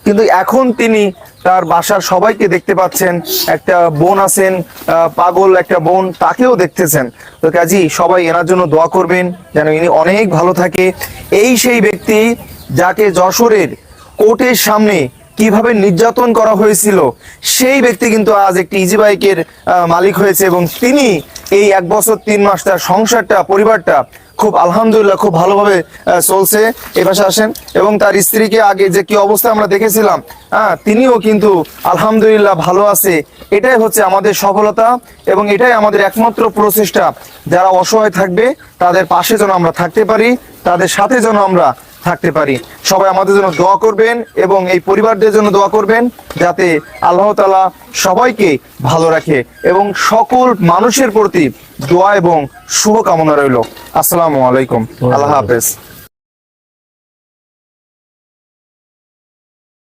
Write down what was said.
কিন্তু এখন তিনি তার বাসার সবাইকে দেখতে পাচ্ছেন, একটা বোন আছেন পাগল একটা বোন, তাকেও দেখতেছেন। তো কাজী সবাই এনার জন্য দোয়া করবেন যেন ইনি অনেক ভালো থাকে। এই সেই ব্যক্তি যাকে যশোরের কোর্টের সামনে কিভাবে নির্যাতন করা হয়েছিল, সেই ব্যক্তি কিন্তু আজ একটি ইজি বাইকের মালিক হয়েছে, এবং তিনি এই 1 বছর 3 মাস তার সংসারটা পরিবারটা খুব আলহামদুলিল্লাহ খুব ভালোভাবে চলছে। এ পাশে আসেন। এবং তার স্ত্রীকে আগে যে কি অবস্থা আমরা দেখেছিলাম, তিনিও কিন্তু আলহামদুলিল্লাহ ভালো আছে। এটাই হচ্ছে আমাদের সফলতা এবং এটাই আমাদের একমাত্র প্রচেষ্টা। যারা অসহায় থাকবে তাদের পাশে যেন আমরা থাকতে পারি, তাদের সাথে যেন আমরা থাকতে পারি। সবাই আমাদের জন্য দোয়া করবেন এবং এই পরিবারদের জন্য দোয়া করবেন যাতে আল্লাহ তাআলা সবাইকে ভালো রাখে, এবং সকল মানুষের প্রতি দোয়া এবং শুভকামনা রইল। আসসালামু আলাইকুম, আল্লাহ হাফেজ।